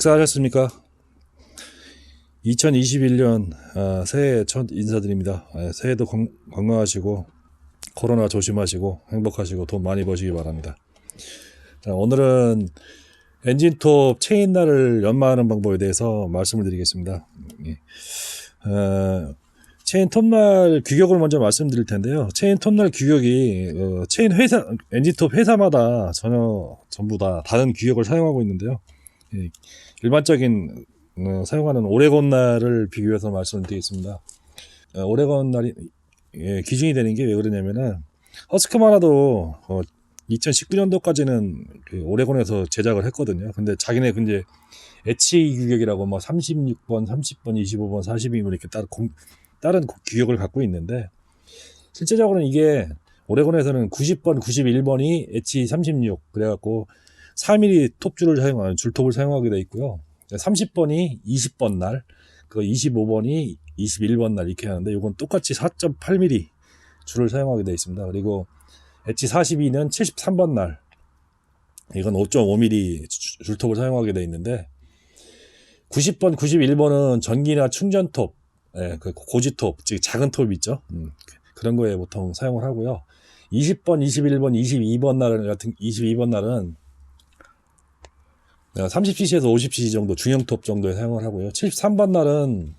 식사하셨습니까? 2021년 새해 첫 인사드립니다. 새해도 건강하시고 코로나 조심하시고 행복하시고 돈 많이 버시기 바랍니다. 자, 오늘은 엔진톱 체인날을 연마하는 방법에 대해서 말씀을 드리겠습니다. 체인 톱날 규격을 먼저 말씀드릴 텐데요. 체인 톱날 규격이 체인 회사, 엔진톱 회사마다 전부 다 다른 규격을 사용하고 있는데요. 일반적인 사용하는 오레곤 날을 비교해서 말씀을 드리겠습니다. 오레곤 날이 기준이 되는 게 왜 그러냐면은 허스크마라도 2019년도까지는 그 오레곤에서 제작을 했거든요. 근데 자기네 이제 H 규격이라고 뭐 36번, 30번, 25번, 42번 이렇게 다른 규격을 갖고 있는데 실제적으로는 이게 오레곤에서는 90번, 91번이 H36 그래갖고 4mm 톱줄을 사용하는 줄톱을 사용하게 되어 있고요. 30번이 20번 날, 그 25번이 21번 날 이렇게 하는데 이건 똑같이 4.8mm 줄을 사용하게 되어 있습니다. 그리고 H42는 73번 날, 이건 5.5mm 줄톱을 사용하게 되어 있는데 90번, 91번은 전기나 충전톱, 그 고지톱, 즉 작은 톱 있죠. 그런 거에 보통 사용을 하고요. 20번, 21번, 22번 날은 30cc에서 50cc 정도 중형톱 정도에 사용을 하고요. 73번 날은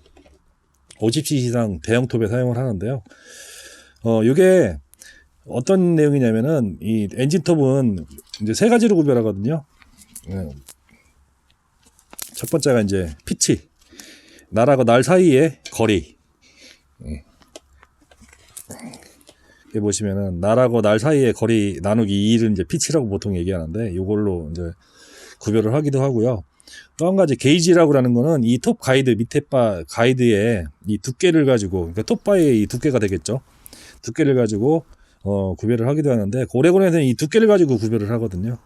50cc 이상 대형톱에 사용을 하는데요. 이게 어떤 내용이냐면은 이 엔진톱은 이제 세 가지로 구별하거든요. 첫 번째가 이제 피치, 날하고 날 사이의 거리. 여기 보시면은 날하고 날 사이의 거리 나누기 2를 이제 피치라고 보통 얘기하는데 이걸로 이제 구별을 하기도 하고요. 또 한 가지 게이지라고 하는 거는 이 톱 가이드 밑에 바 가이드의 이 두께를 가지고, 그러니까 톱바의 이 두께가 되겠죠. 두께를 가지고 구별을 하기도 하는데 오레곤에서는 이 두께를 가지고 구별을 하거든요.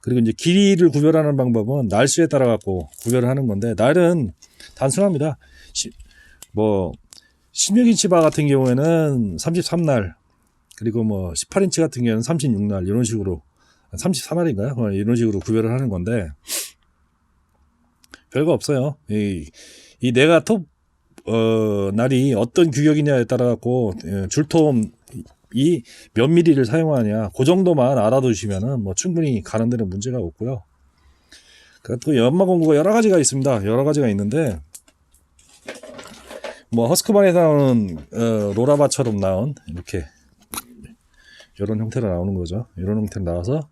그리고 이제 길이를 구별하는 방법은 날수에 따라 갖고 구별을 하는 건데 날은 단순합니다. 16인치 바 같은 경우에는 33날, 그리고 18인치 같은 경우에는 36날 이런 식으로 33날인가요? 이런 식으로 구별을 하는 건데 별거 없어요. 이 내가 톱 날이 어떤 규격이냐에 따라 갖고 줄톱 이 몇 미리를 사용하냐 그 정도만 알아두시면은 충분히 가는 데는 문제가 없고요. 또 연마 공구가 여러 가지가 있습니다. 여러 가지가 있는데 허스크만에서 나오는 로라바처럼 나온 이렇게 이런 형태로 나오는 거죠. 이런 형태로 나와서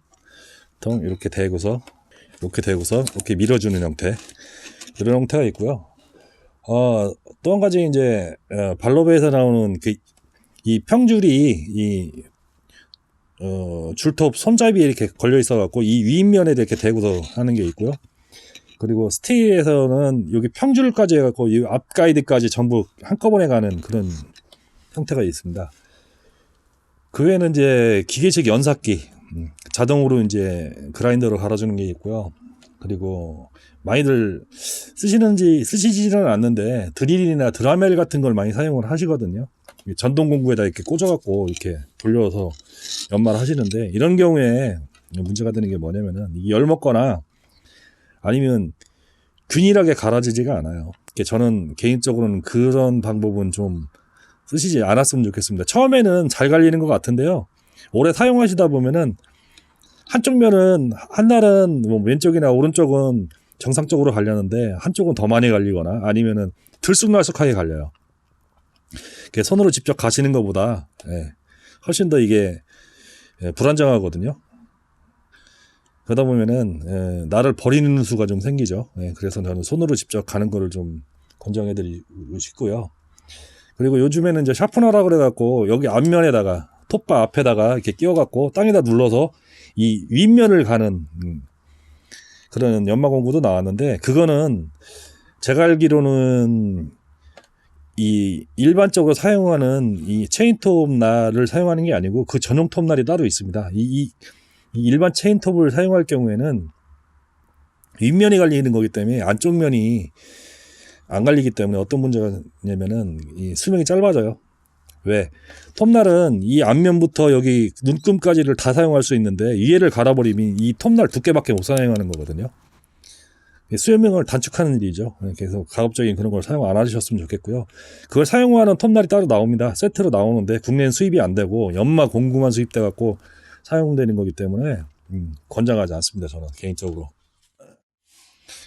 보통 이렇게 대고서 이렇게 밀어주는 형태, 이런 형태가 있고요. 또 한 가지 이제 발로베에서 나오는 이 평줄이 줄톱 손잡이에 이렇게 걸려 있어 갖고 이 윗면에 이렇게 대고서 하는 게 있고요. 그리고 스틸에서는 여기 평줄까지 해갖고 이 앞 가이드까지 전부 한꺼번에 가는 그런 형태가 있습니다. 그 외에는 이제 기계식 연삭기, 자동으로 이제 그라인더로 갈아주는 게 있고요. 그리고 많이들 쓰시지는 않는데 드릴이나 드라멜 같은 걸 많이 사용을 하시거든요. 전동 공구에다 이렇게 꽂아갖고 이렇게 돌려서 연마를 하시는데 이런 경우에 문제가 되는 게 뭐냐면은 이게 열 먹거나 아니면 균일하게 갈아지지가 않아요. 저는 개인적으로는 그런 방법은 좀 쓰시지 않았으면 좋겠습니다. 처음에는 잘 갈리는 것 같은데요. 오래 사용하시다 보면은 한쪽 면은 한 날은 왼쪽이나 오른쪽은 정상적으로 갈렸는데 한쪽은 더 많이 갈리거나 아니면은 들쑥날쑥하게 갈려요. 손으로 직접 가시는 것보다 훨씬 더 이게 불안정하거든요. 그러다 보면은 날을 버리는 수가 좀 생기죠. 그래서 저는 손으로 직접 가는 거를 좀 권장해드리고 싶고요. 그리고 요즘에는 이제 샤프너라 그래갖고 여기 앞면에다가 톱바 앞에다가 이렇게 끼워갖고 땅에다 눌러서 이 윗면을 가는 그런 연마 공구도 나왔는데 그거는 제가 알기로는 이 일반적으로 사용하는 이 체인톱 날을 사용하는 게 아니고 그 전용 톱 날이 따로 있습니다. 이 일반 체인톱을 사용할 경우에는 윗면이 갈리는 거기 때문에 안쪽 면이 안 갈리기 때문에 어떤 문제가 있냐면은 이 수명이 짧아져요. 왜? 톱날은 이 앞면부터 여기 눈금까지를 다 사용할 수 있는데 위에를 갈아버리면 이 톱날 두께밖에 못 사용하는 거거든요. 수명을 단축하는 일이죠. 그래서 가급적인 그런 걸 사용 안 하셨으면 좋겠고요. 그걸 사용하는 톱날이 따로 나옵니다. 세트로 나오는데 국내는 수입이 안 되고 연마 공구만 수입돼 갖고 사용되는 거기 때문에 권장하지 않습니다. 저는 개인적으로.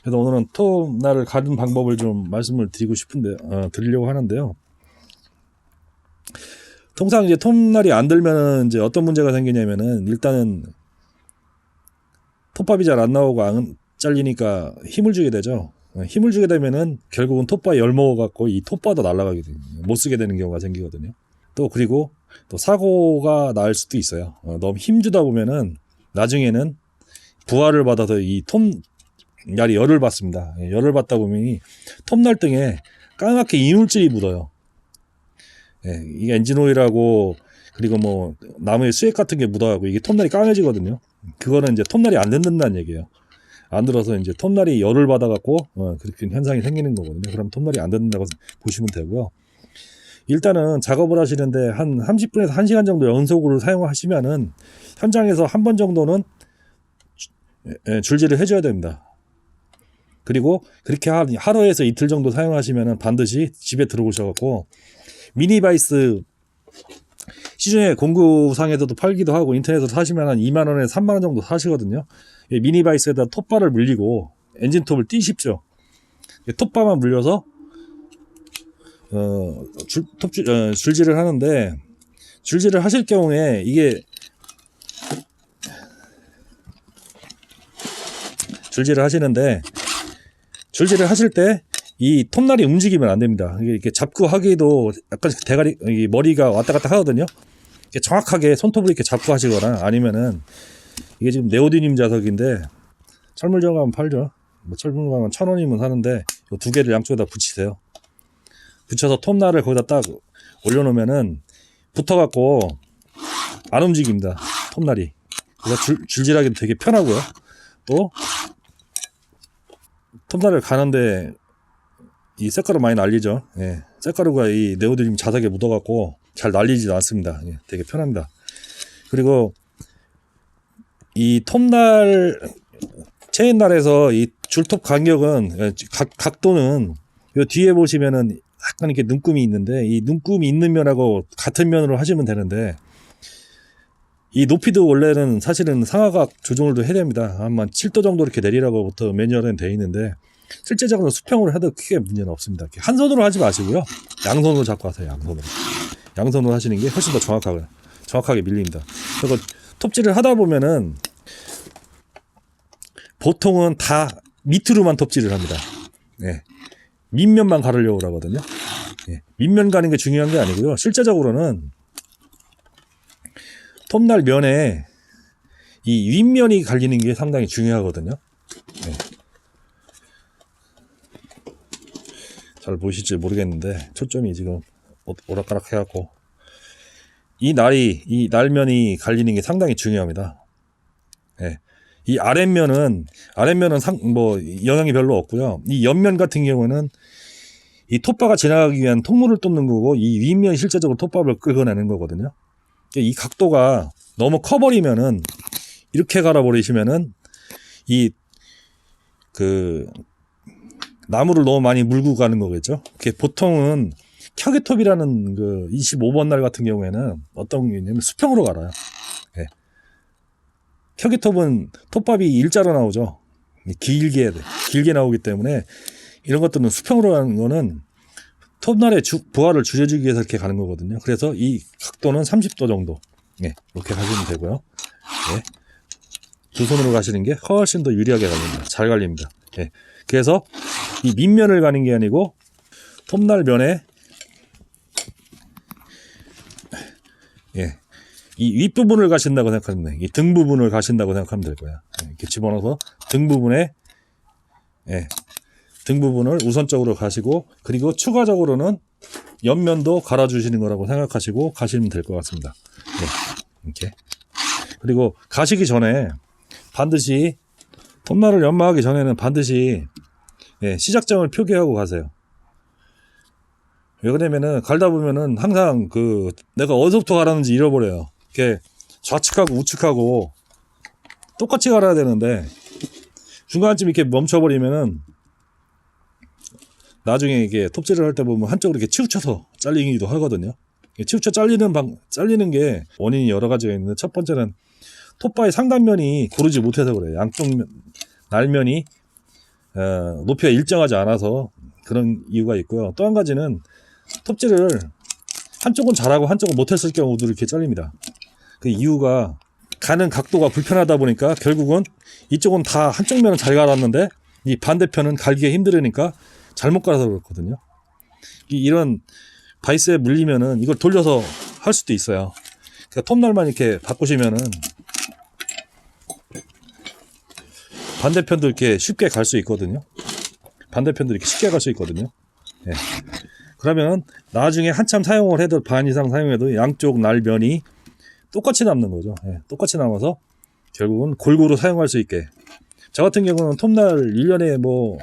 그래서 오늘은 톱날을 가는 방법을 좀 말씀을 드리고 싶은데 드리려고 하는데요. 통상 이제 톱날이 안 들면은 이제 어떤 문제가 생기냐면은 일단은 톱밥이 잘 안 나오고 안 잘리니까 힘을 주게 되죠. 힘을 주게 되면은 결국은 톱밥이 열먹어 갖고 이 톱밥도 날아가게 됩니다. 못 쓰게 되는 경우가 생기거든요. 또 그리고 또 사고가 날 수도 있어요. 너무 힘 주다 보면은 나중에는 부하를 받아서 이 톱날이 열을 받습니다. 열을 받다 보면 이 톱날 등에 까맣게 이물질이 묻어요. 이게 엔진오일하고 그리고 뭐 나무에 수액 같은 게 묻어가고 이게 톱날이 까매지거든요. 그거는 이제 톱날이 안 듣는다는 얘기예요. 안 들어서 이제 톱날이 열을 받아갖고 그렇게 현상이 생기는 거거든요. 그럼 톱날이 안 듣는다고 보시면 되고요. 일단은 작업을 하시는데 한 30분에서 1시간 정도 연속으로 사용하시면은 현장에서 한 번 정도는 줄질을 해줘야 됩니다. 그리고 그렇게 하루에서 이틀 정도 사용하시면은 반드시 집에 들어오셔갖고 미니바이스 시중에 공구상에서도 팔기도 하고 인터넷에서 사시면 한 2만원에서 3만원 정도 사시거든요. 미니바이스에다 톱바를 물리고 엔진톱을 띄십시오. 톱바만 물려서 줄질을 하는데, 줄질을 하실 경우에 이게 줄질을 하시는데 줄질을 하실 때 이 톱날이 움직이면 안 됩니다. 이렇게 잡고 하기도 약간 대가리 머리가 왔다 갔다 하거든요. 정확하게 손톱을 이렇게 잡고 하시거나 아니면은 이게 지금 네오디늄 자석인데 철물점 가면 팔죠. 뭐 철물점 가면 1,000원이면 사는데 이 두 개를 양쪽에다 붙이세요. 붙여서 톱날을 거기다 딱 올려놓으면은 붙어갖고 안 움직입니다. 톱날이. 그래서 줄질하기도 되게 편하고요. 또 톱날을 가는데 이 쇳가루 많이 날리죠. 쇳가루가 이 네오디늄 자석에 묻어갖고 잘 날리지도 않습니다. 되게 편합니다. 그리고 이 톱날 체인날에서 이 줄톱 간격은 각도는 요 뒤에 보시면은 약간 이렇게 눈금이 있는데 이 눈금이 있는 면하고 같은 면으로 하시면 되는데 이 높이도 원래는 사실은 상하각 조정을 해야 됩니다. 아마 7도 정도 이렇게 내리라고부터 매뉴얼은 되어 있는데 실제적으로 수평으로 해도 크게 문제는 없습니다. 한 손으로 하지 마시고요. 양손으로 잡고 하세요. 양손으로 하시는 게 훨씬 더 정확하게 밀립니다. 그리고 톱질을 하다 보면은 보통은 다 밑으로만 톱질을 합니다. 밑면만 가르려고 그러거든요. 밑면 가는 게 중요한 게 아니고요. 실제적으로는 톱날 면에 이 윗면이 갈리는 게 상당히 중요하거든요. 잘 보실지 모르겠는데 초점이 지금 오락가락 해갖고 이 날면이 갈리는 게 상당히 중요합니다. 이 아랫면은 영향이 별로 없고요. 이 옆면 같은 경우는 이 톱밥가 지나가기 위한 통로를 뚫는 거고 이 윗면이 실제적으로 톱밥을 긁어내는 거거든요. 이 각도가 너무 커버리면은 이렇게 갈아버리시면은 나무를 너무 많이 물고 가는 거겠죠. 보통은 켜게톱이라는 그 25번 날 같은 경우에는 어떤 게 있냐면 수평으로 갈아요. 켜게톱은 톱밥이 일자로 나오죠. 길게 나오기 때문에 이런 것들은 수평으로 가는 거는 톱날의 부하를 줄여주기 위해서 이렇게 가는 거거든요. 그래서 이 각도는 30도 정도 이렇게 가시면 되고요. 두 손으로 가시는 게 훨씬 더 유리하게 갈립니다. 잘 갈립니다. 그래서 이 밑면을 가는 게 아니고 톱날 면에 이 윗부분을 가신다고 생각하면 이 등 부분을 가신다고 생각하면 될 거야. 이렇게 집어넣어서 등 부분을 우선적으로 가시고 그리고 추가적으로는 옆면도 갈아주시는 거라고 생각하시고 가시면 될 것 같습니다. 이렇게. 그리고 가시기 전에 반드시 톱날을 연마하기 전에는 반드시 시작점을 표기하고 가세요. 왜 그러냐면은 갈다 보면은 항상 내가 어디서부터 가라는지 잃어버려요. 이렇게 좌측하고 우측하고 똑같이 갈아야 되는데 중간쯤 이렇게 멈춰버리면은 나중에 이게 톱질을 할 때 보면 한쪽으로 이렇게 치우쳐서 잘리기도 하거든요. 치우쳐 잘리는 게 원인이 여러 가지가 있는데, 첫 번째는 톱바의 상단면이 고르지 못해서 그래요. 양쪽 날면이 높이가 일정하지 않아서 그런 이유가 있고요. 또 한 가지는 톱질을 한쪽은 잘하고 한쪽은 못했을 경우도 이렇게 잘립니다. 그 이유가 가는 각도가 불편하다 보니까 결국은 이쪽은 다 한쪽 면은 잘 갈았는데 이 반대편은 갈기가 힘들으니까 잘못 갈아서 그렇거든요. 이런 바이스에 물리면은 이걸 돌려서 할 수도 있어요. 그러니까 톱날만 이렇게 바꾸시면은 반대편도 이렇게 쉽게 갈 수 있거든요. 반대편도 이렇게 쉽게 갈 수 있거든요. 예. 그러면 나중에 한참 사용을 해도, 반 이상 사용해도 양쪽 날면이 똑같이 남는 거죠. 예. 똑같이 남아서 결국은 골고루 사용할 수 있게. 저 같은 경우는 톱날 1년에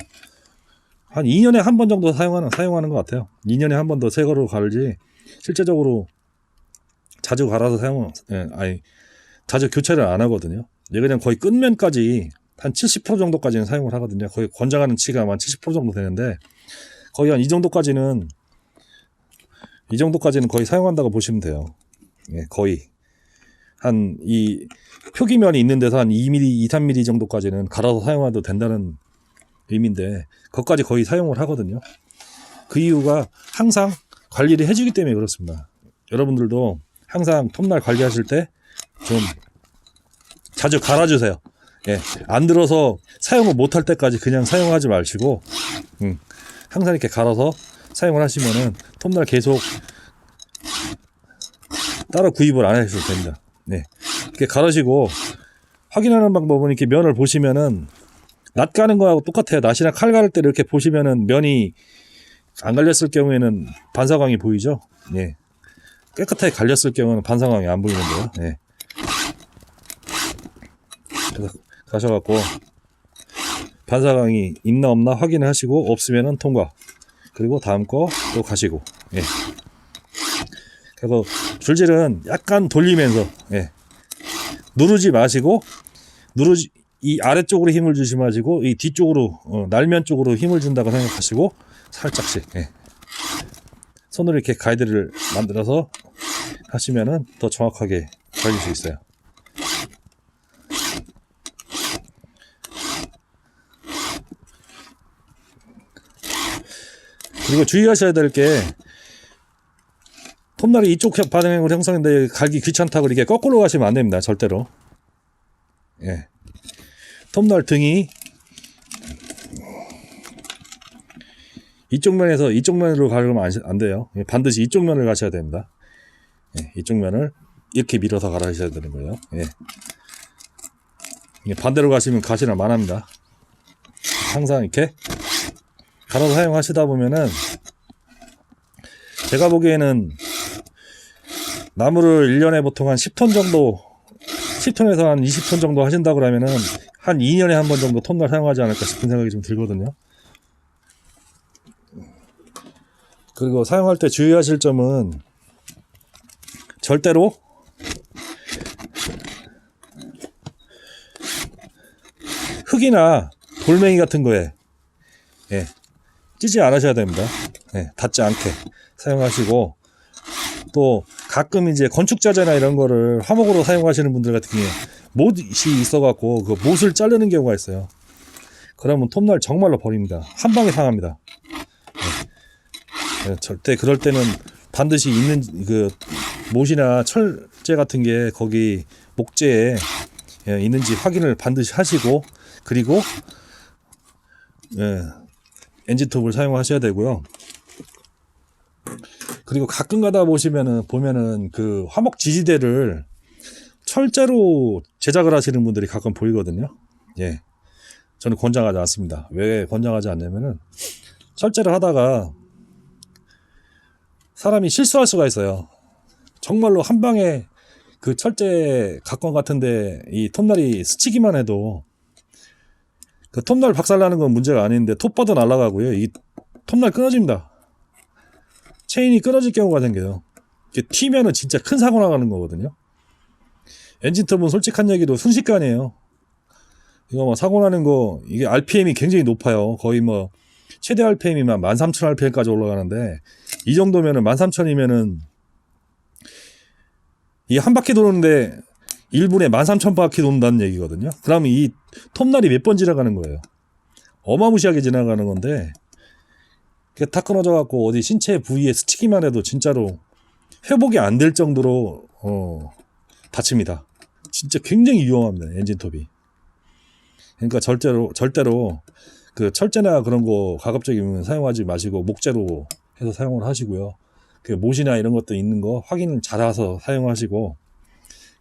한 2년에 한 번 정도 사용하는 것 같아요. 2년에 한 번 더 새 거로 갈지, 실제적으로 자주 갈아서 자주 교체를 안 하거든요. 얘 그냥 거의 끝면까지 한 70% 정도까지는 사용을 하거든요. 거의 권장하는 치가 한 70% 정도 되는데, 거의 한 이 정도까지는 거의 사용한다고 보시면 돼요. 예, 거의 한 이 표기면이 있는 데서 한 2mm, 2, 3mm 정도까지는 갈아서 사용해도 된다는 의미인데, 그것까지 거의 사용을 하거든요. 그 이유가 항상 관리를 해주기 때문에 그렇습니다. 여러분들도 항상 톱날 관리하실 때 좀 자주 갈아주세요. 예, 안 들어서 사용을 못할 때까지 그냥 사용하지 마시고, 항상 이렇게 갈아서 사용을 하시면은 톱날 계속 따로 구입을 안 하셔도 됩니다. 네, 이렇게 갈으시고 확인하는 방법은 이렇게 면을 보시면은 낫 가는 거하고 똑같아요. 낫이나 칼 가를 때 이렇게 보시면은 면이 안 갈렸을 경우에는 반사광이 보이죠. 예, 깨끗하게 갈렸을 경우는 반사광이 안 보이는데요. 예. 그래서 가셔갖고 반사광이 있나 없나 확인을 하시고, 없으면은 통과. 그리고 다음 거 또 가시고. 예. 그리고 줄질은 약간 돌리면서, 예, 누르지 마시고, 이 아래쪽으로 힘을 주지 마시고 이 뒤쪽으로, 날면 쪽으로 힘을 준다고 생각하시고 살짝씩, 예, 손으로 이렇게 가이드를 만들어서 하시면은 더 정확하게 갈릴 수 있어요. 그리고 주의하셔야 될 게, 톱날이 이쪽 반응으로 형성인데 갈기 귀찮다고 이렇게 거꾸로 가시면 안 됩니다. 절대로. 예. 톱날 등이 이쪽 면에서 이쪽 면으로 가려면 안 돼요. 반드시 이쪽 면을 가셔야 됩니다. 예. 이쪽 면을 이렇게 밀어서 갈아주셔야 되는 거예요. 예. 반대로 가시면 가시나 만합니다. 항상 이렇게 갈아서 사용하시다 보면은, 제가 보기에는 나무를 1년에 보통 한 10톤 정도, 10톤에서 한 20톤 정도 하신다 그러면은 한 2년에 한 번 정도 톱날 사용하지 않을까 싶은 생각이 좀 들거든요. 그리고 사용할 때 주의하실 점은, 절대로 흙이나 돌멩이 같은 거에, 예, 찌지 않으셔야 됩니다. 예, 닿지 않게 사용하시고, 또 가끔 이제 건축자재나 이런 거를 화목으로 사용하시는 분들 같은 경우에 못이 있어갖고 그 못을 자르는 경우가 있어요. 그러면 톱날 정말로 버립니다. 한 방에 상합니다. 네. 절대 그럴 때는 반드시 있는 그 못이나 철제 같은 게 거기 목재에 있는지 확인을 반드시 하시고, 그리고 엔진톱을 사용하셔야 되고요. 그리고 가끔 가다 보면은 그 화목 지지대를 철제로 제작을 하시는 분들이 가끔 보이거든요. 예. 저는 권장하지 않습니다. 왜 권장하지 않냐면은, 철제를 하다가 사람이 실수할 수가 있어요. 정말로 한 방에 그 철제 각건 같은데 이 톱날이 스치기만 해도, 그 톱날 박살나는 건 문제가 아닌데 톱바도 날아가고요. 이 톱날 끊어집니다. 체인이 끊어질 경우가 생겨요. 이게 튀면은 진짜 큰 사고 나가는 거거든요. 엔진톱은 솔직한 얘기로 순식간이에요. 이거 뭐 사고 나는 거 이게 RPM이 굉장히 높아요. 거의 뭐 최대 RPM이면 13,000 RPM까지 올라가는데 이 정도면은 13,000이면은 이 한 바퀴 도는데 1분에 13,000바퀴 돈다는 얘기거든요. 그러면 이 톱날이 몇 번 지나가는 거예요. 어마무시하게 지나가는 건데 그게 탁 끊어져 갖고 어디 신체 부위에 스치기만 해도 진짜로 회복이 안 될 정도로 다칩니다. 진짜 굉장히 위험합니다. 엔진톱이. 그러니까 절대로 그 철제나 그런 거 가급적이면 사용하지 마시고 목재로 해서 사용을 하시고요. 그 못이나 이런 것도 있는 거 확인 잘해서 사용하시고,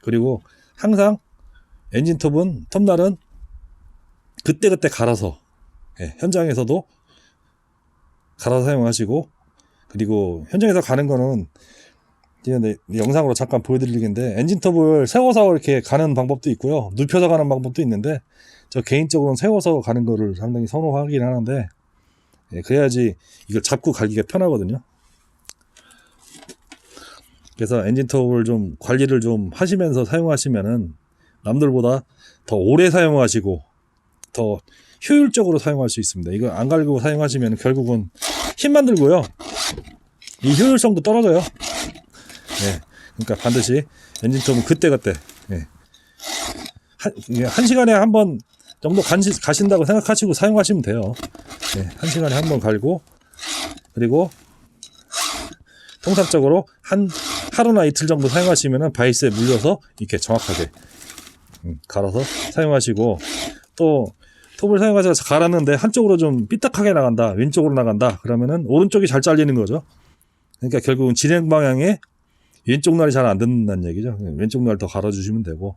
그리고 항상 톱날은 그때그때 갈아서, 현장에서도 갈아서 사용하시고, 그리고 현장에서 가는 거는 영상으로 잠깐 보여드리겠는데, 엔진톱을 세워서 이렇게 가는 방법도 있고요, 눕혀서 가는 방법도 있는데, 저 개인적으로는 세워서 가는 거를 상당히 선호하긴 하는데, 그래야지 이걸 잡고 가기가 편하거든요. 그래서 엔진톱을 좀 관리를 좀 하시면서 사용하시면은 남들보다 더 오래 사용하시고 더 효율적으로 사용할 수 있습니다. 이거 안 갈고 사용하시면 결국은 힘만 들고요, 이 효율성도 떨어져요. 그러니까 반드시 엔진톱은 그때그때, 한 시간에 한 번 정도 가신다고 생각하시고 사용하시면 돼요. 한 시간에 한 번 갈고, 그리고 통상적으로 하루나 이틀 정도 사용하시면 바이스에 물려서 이렇게 정확하게 갈아서 사용하시고, 또 톱을 사용해서 갈았는데 한쪽으로 좀 삐딱하게 나간다, 왼쪽으로 나간다, 그러면은 오른쪽이 잘 잘리는 거죠. 그러니까 결국은 진행 방향에 왼쪽 날이 잘 안 듣는다는 얘기죠. 왼쪽 날 더 갈아주시면 되고,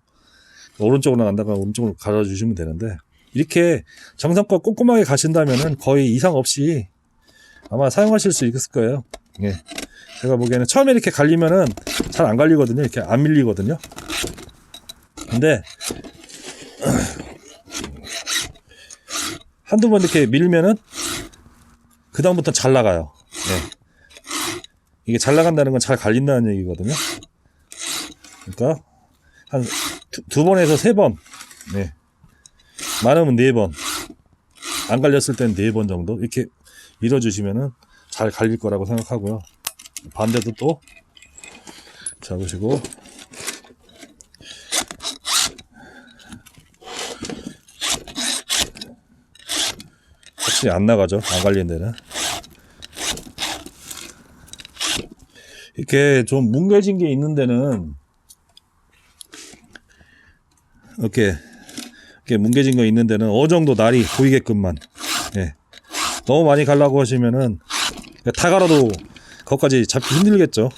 오른쪽으로 나간다가 오른쪽으로 갈아주시면 되는데, 이렇게 정성껏 꼼꼼하게 가신다면은 거의 이상 없이 아마 사용하실 수 있을 거예요. 제가 보기에는 처음에 이렇게 갈리면은 잘 안 갈리거든요. 이렇게 안 밀리거든요. 근데 한두 번 이렇게 밀면은 그 다음부터 잘 나가요. 이게 잘 나간다는 건 잘 갈린다는 얘기거든요. 그러니까 한 두 번에서 세 번, 많으면 네 번, 안 갈렸을 때는 네 번 정도 이렇게 밀어주시면은 잘 갈릴 거라고 생각하고요. 반대도 또 잡으시고, 확실히 안 나가죠, 안 갈린 데는. 이렇게 좀 뭉개진 게 있는 데는 이렇게 뭉개진 거 있는 데는 어느 정도 날이 보이게끔만, 너무 많이 갈라고 하시면은 다 갈아도 거기까지 잡기 힘들겠죠.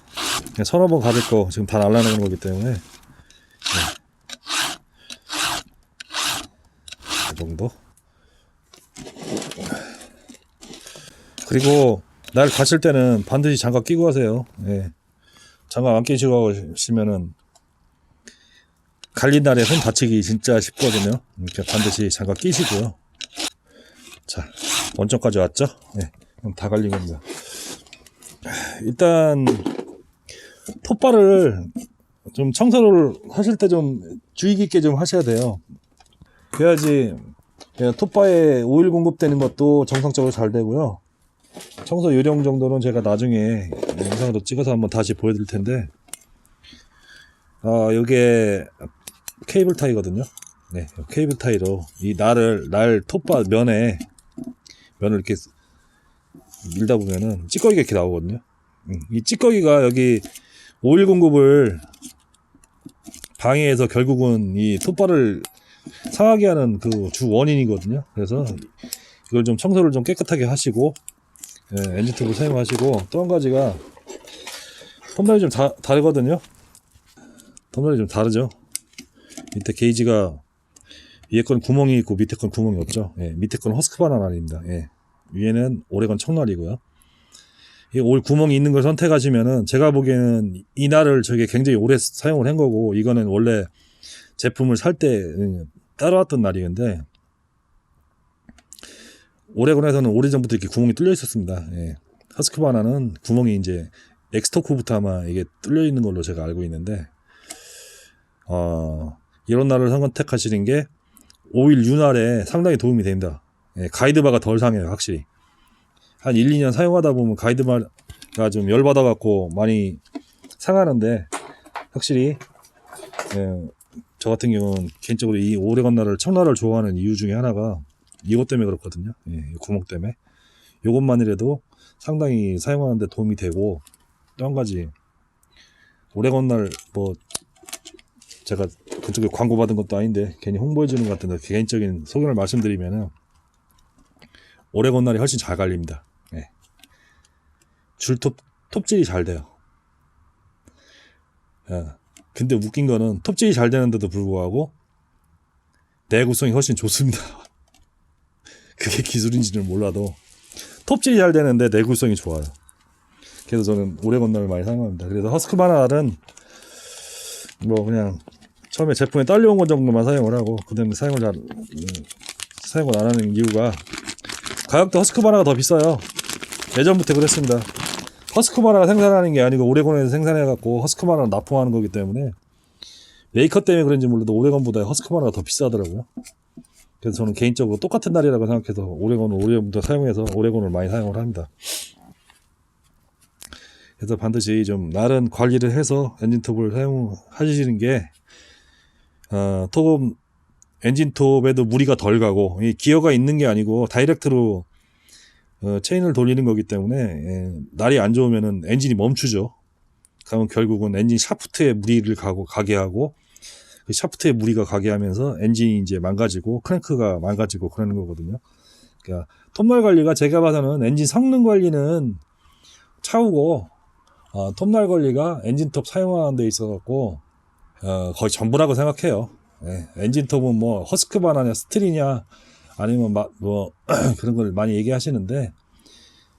서너 번 갈을 거 지금 다 날라내는 거기 때문에 이 정도. 그리고 날 가실 때는 반드시 장갑 끼고 가세요. 장갑 안 끼시고 가시면은 갈린 날에 손 다치기 진짜 쉽거든요. 그러니까 반드시 장갑 끼시고요. 자, 원점까지 왔죠? 그럼 다 갈린 겁니다. 일단 톱발을 좀 청소를 하실 때 좀 주의 깊게 좀 하셔야 돼요. 그래야지 톱바에 오일 공급되는 것도 정상적으로 잘 되고요. 청소 요령 정도는 제가 나중에 영상으로 찍어서 한번 다시 보여드릴 텐데, 요게 케이블 타이거든요. 케이블 타이로 이 날 톱바 면을 이렇게 밀다 보면은 찌꺼기가 이렇게 나오거든요. 이 찌꺼기가 여기 오일 공급을 방해해서 결국은 이 톱바를 상하게 하는 그 주 원인이거든요. 그래서 이걸 좀 청소를 좀 깨끗하게 하시고, 엔진톱을 사용하시고, 또 한 가지가 톱날이 좀 다르거든요. 톱날이 좀 다르죠. 밑에 게이지가 위에 건 구멍이 있고 밑에 건 구멍이 없죠. 밑에 건 허스크바나 날입니다. 위에는 오레건 청날이고요. 이 올 구멍이 있는 걸 선택하시면은, 제가 보기에는 이 날을 저게 굉장히 오래 사용을 한 거고, 이거는 원래 제품을 살 때 따라왔던 날이는데, 오레곤에서는 오래전부터 이렇게 구멍이 뚫려 있었습니다. 허스크바나는 구멍이 이제 엑스토크부터 아마 이게 뚫려 있는 걸로 제가 알고 있는데, 이런 날을 선택하시는 게 오일 윤활에 상당히 도움이 됩니다. 예, 가이드바가 덜 상해요, 확실히. 한 1, 2년 사용하다 보면 가이드바가 좀 열받아 갖고 많이 상하는데, 확실히 저 같은 경우는 개인적으로 이 오레건 나를 청나를 좋아하는 이유 중에 하나가 이것 때문에 그렇거든요. 이 구멍 때문에. 이것만이라도 상당히 사용하는데 도움이 되고, 또 한 가지 오레건 날 뭐 제가 그쪽에 광고 받은 것도 아닌데 괜히 홍보해 주는 것 같은데 개인적인 소견을 말씀드리면은 오레건 날이 훨씬 잘 갈립니다. 예. 톱질이 잘 돼요. 예. 근데 웃긴 거는 톱질이 잘 되는데도 불구하고 내구성이 훨씬 좋습니다. 그게 기술인지는 몰라도 톱질이 잘 되는데 내구성이 좋아요. 그래서 저는 오레건 날을 많이 사용합니다. 그래서 허스크바날은 뭐 그냥 처음에 제품에 딸려온 것 정도만 사용을 하고 그다음에 사용을 안 하는 이유가 가격도 허스크바나가 더 비싸요. 예전부터 그랬습니다. 허스크바나가 생산하는 게 아니고 오레곤에서 생산해갖고 허스크바나를 납품하는 거기 때문에 메이커 때문에 그런지 몰라도 오레곤보다 허스크바나가 더 비싸더라고요. 그래서 저는 개인적으로 똑같은 날이라고 생각해서 오레곤부터 사용해서 오레곤을 많이 사용을 합니다. 그래서 반드시 좀 나른 관리를 해서 엔진톱을 사용하시는 게 엔진톱에도 무리가 덜 가고 이 기어가 있는 게 아니고 다이렉트로 체인을 돌리는 거기 때문에 날이 안 좋으면은 엔진이 멈추죠. 그러면 결국은 엔진 샤프트에 무리를 가게 하고 그 샤프트에 무리가 가게 하면서 엔진이 이제 망가지고 크랭크가 망가지고 그러는 거거든요. 그러니까 톱날 관리가 제가 봐서는 엔진 성능 관리는 차후고 톱날 관리가 엔진톱 사용하는 데 있어 갖고 거의 전부라고 생각해요. 엔진톱은 뭐 허스크바나냐 스틸이냐 아니면 뭐 그런 걸 많이 얘기하시는데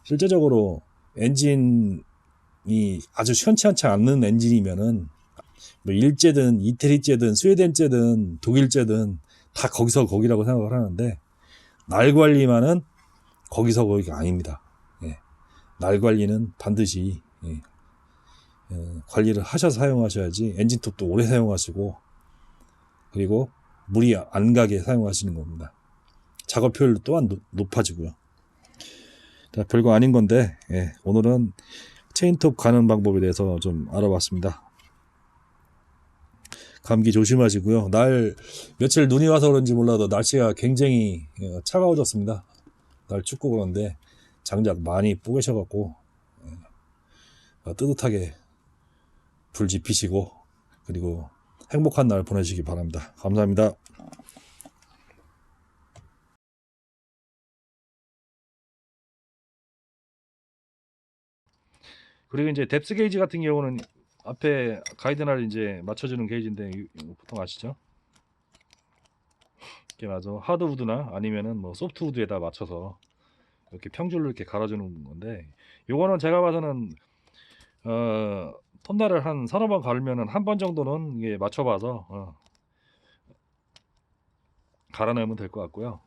실제적으로 엔진이 아주 시원치 않는 엔진이면은 뭐 일제든 이태리제든 스웨덴제든 독일제든 다 거기서 거기라고 생각을 하는데 날 관리만은 거기서 거기가 아닙니다. 날 관리는 반드시 관리를 하셔서 사용하셔야지 엔진톱도 오래 사용하시고 그리고 물이 안 가게 사용하시는 겁니다. 작업 효율도 또한 높아지고요. 자, 별거 아닌 건데 오늘은 체인톱 가는 방법에 대해서 좀 알아봤습니다. 감기 조심하시고요. 며칠 눈이 와서 그런지 몰라도 날씨가 굉장히 차가워졌습니다. 날 춥고 그런데 장작 많이 뽀개셔갖고 뜨뜻하게 불 지피시고 그리고 행복한 날 보내시기 바랍니다. 감사합니다. 그리고 이제 뎁스 게이지 같은 경우는 앞에 가이드날 이제 맞춰주는 게이지인데 보통 아시죠? 이렇게 맞아 하드우드나 아니면은 뭐 소프트우드에다 맞춰서 이렇게 평줄로 이렇게 갈아주는 건데 요거는 제가 봐서는 톱날을 한 서너 번 갈면은 한 번 정도는 이게 맞춰봐서 갈아내면 될 것 같고요.